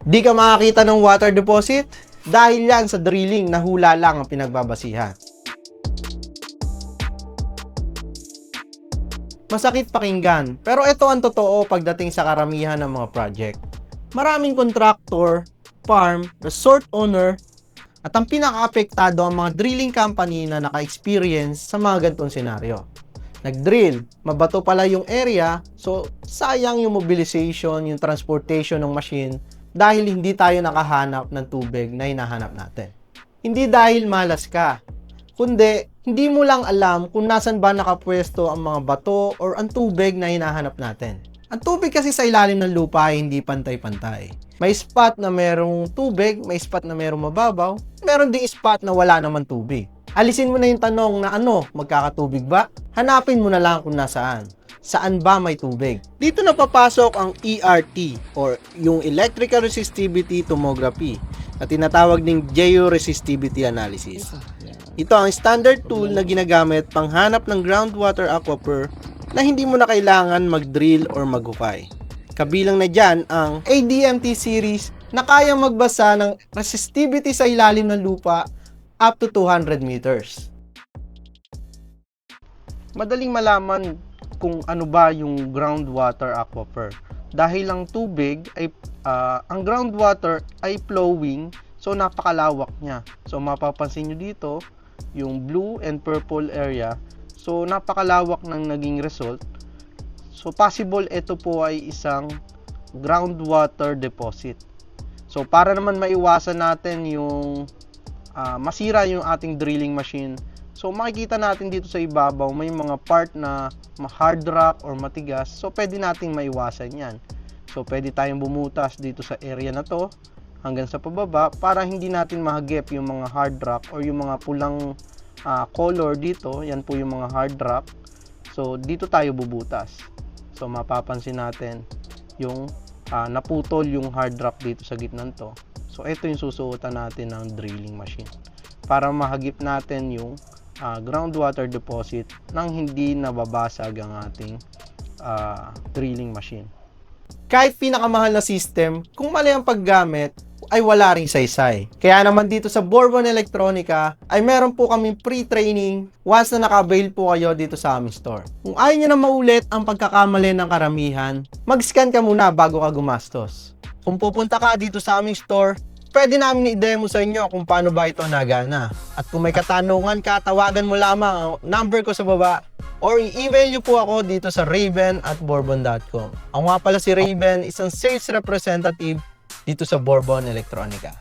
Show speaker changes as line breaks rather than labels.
Di ka makakita ng water deposit? Dahil yan sa drilling na hula lang ang pinagbabasihan. Masakit pakinggan, pero ito ang totoo pagdating sa karamihan ng mga project. Maraming contractor, farm, resort owner, at ang pinaka-apektado ang mga drilling company na naka-experience sa mga ganitong senaryo. Nag-drill, mabato pala yung area, so sayang yung mobilization, yung transportation ng machine dahil hindi tayo nakahanap ng tubig na hinahanap natin. Hindi dahil malas ka, kundi hindi mo lang alam kung nasan ba nakapwesto ang mga bato or ang tubig na hinahanap natin. Ang tubig kasi sa ilalim ng lupa ay hindi pantay-pantay. May spot na merong tubig, may spot na merong mababaw, meron ding spot na wala naman tubig. Alisin mo na yung tanong na magkakatubig ba? Hanapin mo na lang kung nasaan. Saan ba may tubig? Dito na papasok ang ERT or yung Electrical Resistivity Tomography na tinatawag ding Georesistivity Analysis. Ito ang standard tool na ginagamit panghanap ng groundwater aquifer na hindi mo na kailangan mag-drill or maghukay. Kabilang na dyan ang ADMT series na kayang magbasa ng resistivity sa ilalim ng lupa up to 200 meters. Madaling malaman kung ano ba yung groundwater aquifer. Dahil ang tubig ay ang groundwater ay flowing, so napakalawak niya. So mapapansin nyo dito yung blue and purple area. So napakalawak ng naging result. So possible ito po ay isang groundwater deposit. So para naman maiwasan natin yung masira yung ating drilling machine, so makikita natin dito sa ibabaw may mga part na hard rock or matigas, so pwede nating maiwasan yan. So pwede tayong bumutas dito sa area na to hanggang sa pababa para hindi natin mahagip yung mga hard rock or yung mga pulang color dito. Yan po yung mga hard rock, so dito tayo bubutas. So mapapansin natin yung naputol yung hard rock dito sa gitna to. So ito yung susuotan natin ng drilling machine para mahagip natin yung groundwater deposit nang hindi nababasag ang ating drilling machine. Kahit pinakamahal na system, kung mali ang paggamit, ay wala ring saysay. Kaya naman dito sa Bourbon Electronica ay meron po kaming pre-training once na naka-avail po kayo dito sa aming store. Kung ayaw nyo na maulit ang pagkakamali ng karamihan, mag-scan ka muna bago ka gumastos. Kung pupunta ka dito sa aming store, pwede namin i-demo sa inyo kung paano ba ito nagana. At kung may katanungan ka, tawagan mo lamang ang number ko sa baba or i-email nyo po ako dito sa raven@bourbon.com. Ako nga pala si Raven, isang sales representative dito sa Bourbon Electronica.